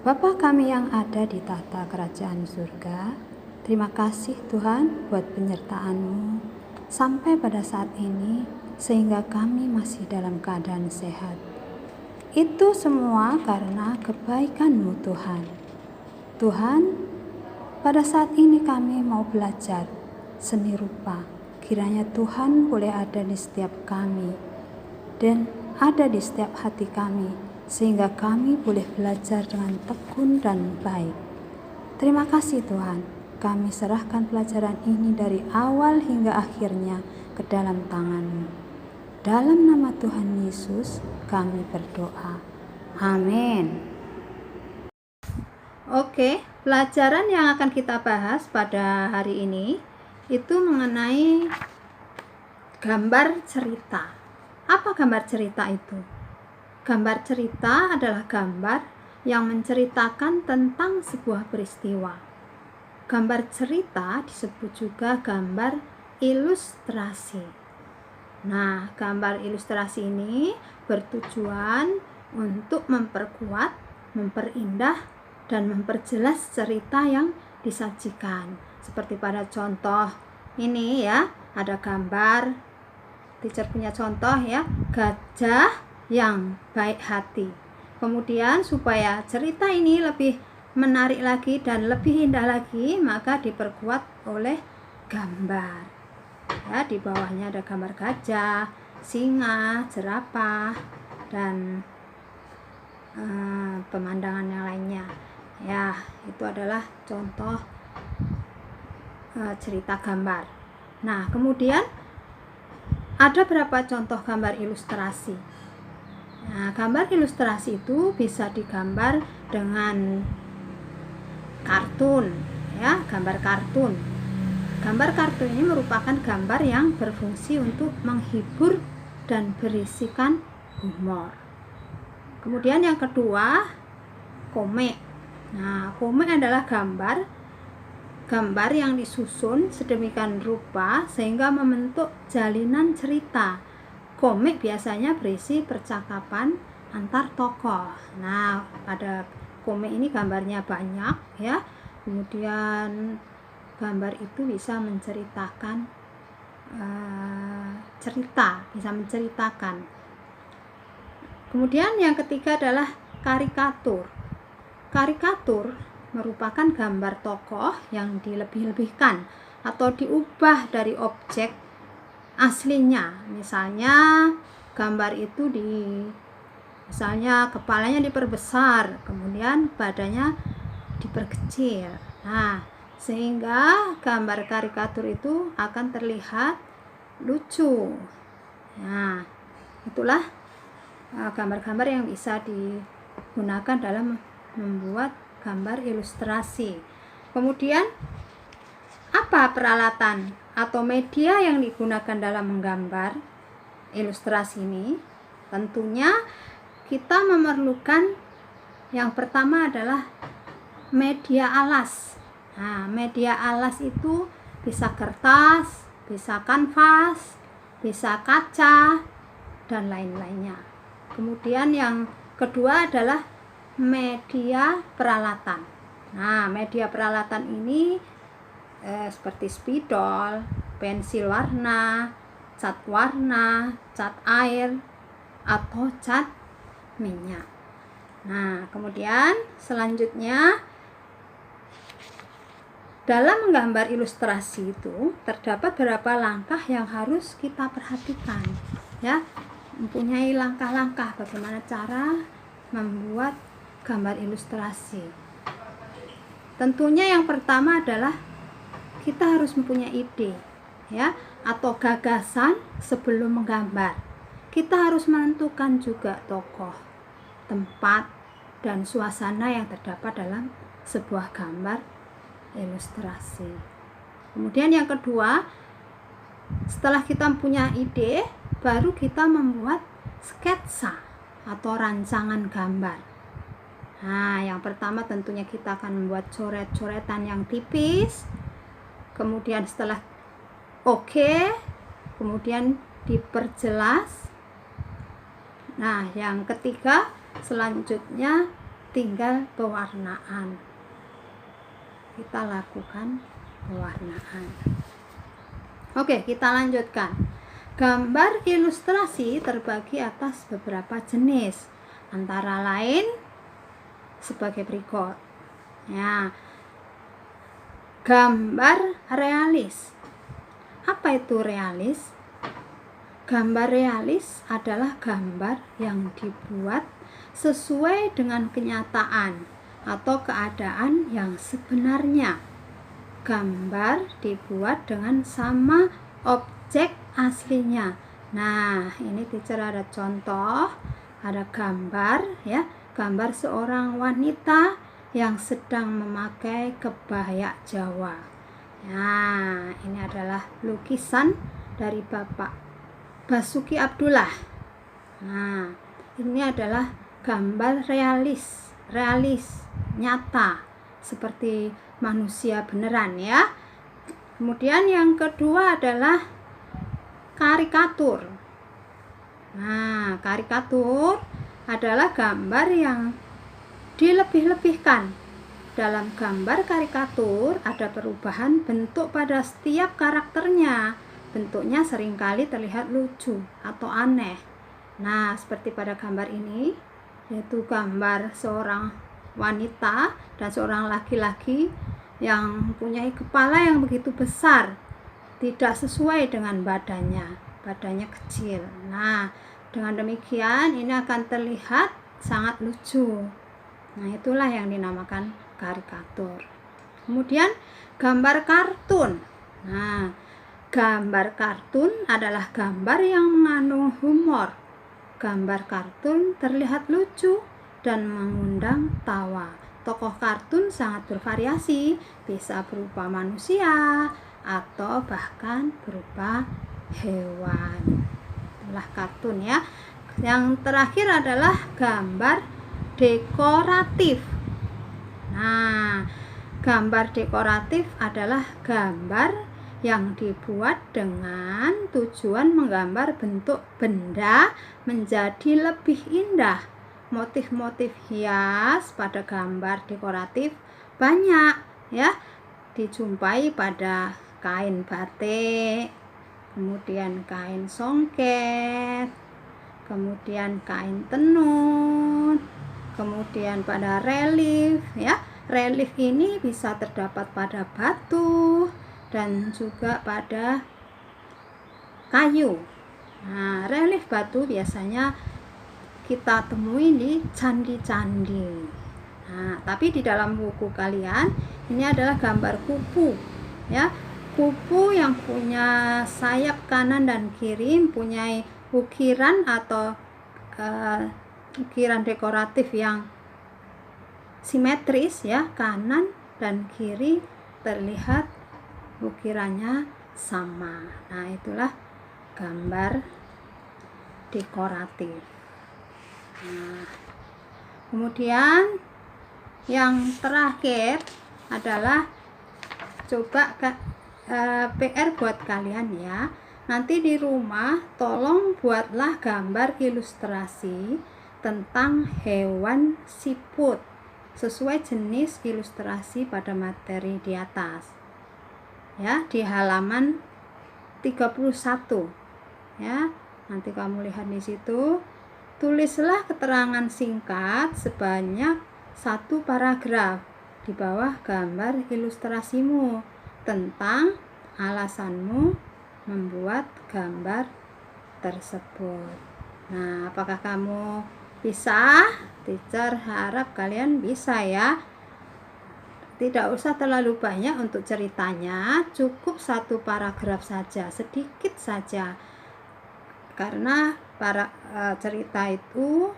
Bapa kami yang ada di tahta kerajaan surga, terima kasih Tuhan buat penyertaan-Mu sampai pada saat ini sehingga kami masih dalam keadaan sehat. Itu semua karena kebaikan-Mu Tuhan. Tuhan, pada saat ini kami mau belajar seni rupa. Kiranya Tuhan boleh ada di setiap kami dan ada di setiap hati kami, sehingga kami boleh belajar dengan tekun dan baik. Terima kasih Tuhan, kami serahkan pelajaran ini dari awal hingga akhirnya ke dalam tangan-Mu. Dalam nama Tuhan Yesus kami berdoa. Amin. Oke, pelajaran yang akan kita bahas pada hari ini itu mengenai gambar cerita. Apa gambar cerita itu? Gambar cerita adalah gambar yang menceritakan tentang sebuah peristiwa. Gambar cerita disebut juga gambar ilustrasi. Nah, gambar ilustrasi ini bertujuan untuk memperkuat, memperindah, dan memperjelas cerita yang disajikan. Seperti pada contoh ini ya, ada gambar, teacher punya contoh ya, gajah yang baik hati. Kemudian supaya cerita ini lebih menarik lagi dan lebih indah lagi, maka diperkuat oleh gambar. Ya, di bawahnya ada gambar gajah, singa, jerapah, dan pemandangan yang lainnya. Ya, itu adalah contoh cerita gambar. Nah, kemudian ada berapa contoh gambar ilustrasi? Nah, gambar ilustrasi itu bisa digambar dengan kartun, ya, gambar kartun. Gambar kartun ini merupakan gambar yang berfungsi untuk menghibur dan berisikan humor. Kemudian yang kedua, komik. Nah, komik adalah gambar yang disusun sedemikian rupa sehingga membentuk jalinan cerita. Komik biasanya berisi percakapan antar tokoh. Nah, pada komik ini gambarnya banyak ya. Kemudian gambar itu bisa menceritakan cerita, bisa menceritakan. Kemudian yang ketiga adalah karikatur. Karikatur merupakan gambar tokoh yang dilebih-lebihkan atau diubah dari objek aslinya. Misalnya gambar itu misalnya kepalanya diperbesar, kemudian badannya diperkecil. Nah, sehingga gambar karikatur itu akan terlihat lucu. Nah, itulah gambar-gambar yang bisa digunakan dalam membuat gambar ilustrasi. Kemudian apa peralatan atau media yang digunakan dalam menggambar ilustrasi ini? Tentunya kita memerlukan yang pertama adalah media alas. Nah, media alas itu bisa kertas, bisa kanvas, bisa kaca, dan lain-lainnya. Kemudian yang kedua adalah media peralatan. Nah, media peralatan ini seperti spidol, pensil warna, cat warna, cat air, atau cat minyak. Nah, kemudian selanjutnya dalam menggambar ilustrasi itu terdapat beberapa langkah yang harus kita perhatikan ya, mempunyai langkah-langkah bagaimana cara membuat gambar ilustrasi. Tentunya yang pertama adalah kita harus mempunyai ide ya, atau gagasan sebelum menggambar. Kita harus menentukan juga tokoh, tempat, dan suasana yang terdapat dalam sebuah gambar ilustrasi. Kemudian yang kedua, setelah kita punya ide, baru kita membuat sketsa atau rancangan gambar. Nah, yang pertama tentunya kita akan membuat coret-coretan yang tipis. Kemudian setelah kemudian diperjelas. Nah, yang ketiga selanjutnya tinggal pewarnaan. Kita lakukan pewarnaan. Oke, kita lanjutkan. Gambar ilustrasi terbagi atas beberapa jenis, antara lain sebagai berikut. Ya, gambar realis. Apa itu realis? Gambar realis adalah gambar yang dibuat sesuai dengan kenyataan atau keadaan yang sebenarnya. Gambar dibuat dengan sama objek aslinya. Nah, ini teacher ada contoh, ada gambar ya, gambar seorang wanita yang sedang memakai kebaya Jawa. Nah, ini adalah lukisan dari Bapak Basuki Abdullah. Nah, ini adalah gambar realis, nyata, seperti manusia beneran ya. Kemudian yang kedua adalah karikatur. Nah, karikatur adalah gambar yang dilebih-lebihkan. Dalam gambar karikatur ada perubahan bentuk pada setiap karakternya. Bentuknya seringkali terlihat lucu atau aneh. Nah, seperti pada gambar ini, yaitu gambar seorang wanita dan seorang laki-laki yang mempunyai kepala yang begitu besar, tidak sesuai dengan badannya kecil. Nah, dengan demikian ini akan terlihat sangat lucu. Nah, itulah yang dinamakan karikatur. Kemudian gambar kartun. Nah, gambar kartun adalah gambar yang mengandung humor. Gambar kartun terlihat lucu dan mengundang tawa. Tokoh kartun sangat bervariasi, bisa berupa manusia atau bahkan berupa hewan. Itulah kartun ya. Yang terakhir adalah gambar dekoratif. Nah, gambar dekoratif adalah gambar yang dibuat dengan tujuan menggambar bentuk benda menjadi lebih indah. Motif-motif hias pada gambar dekoratif banyak ya, dijumpai pada kain batik, kemudian kain songket, kemudian kain tenun, kemudian pada relief ya. Relief ini bisa terdapat pada batu dan juga pada kayu. Nah, relief batu biasanya kita temui di candi-candi. Nah, tapi di dalam buku kalian ini adalah gambar kupu ya. Kupu yang punya sayap kanan dan kiri, mempunyai ukiran atau ukiran dekoratif yang simetris ya, kanan dan kiri terlihat ukirannya sama. Nah, itulah gambar dekoratif. Nah, kemudian yang terakhir adalah coba PR buat kalian ya. Nanti di rumah tolong buatlah gambar ilustrasi tentang hewan siput sesuai jenis ilustrasi pada materi di atas. Ya, di halaman 31 ya. Nanti kamu lihat di situ, tulislah keterangan singkat sebanyak 1 paragraf di bawah gambar ilustrasimu tentang alasanmu membuat gambar tersebut. Nah, apakah kamu bisa? Teacher harap kalian bisa ya. Tidak usah terlalu banyak untuk ceritanya, cukup 1 paragraf saja, sedikit saja. Karena para cerita itu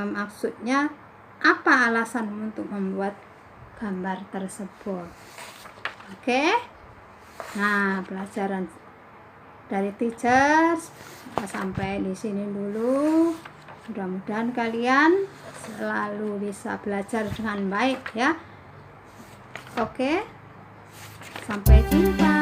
maksudnya apa alasan untuk membuat gambar tersebut. Oke? Nah, pelajaran dari teacher sampai di sini dulu. Mudah-mudahan kalian selalu bisa belajar dengan baik ya. Oke, sampai jumpa.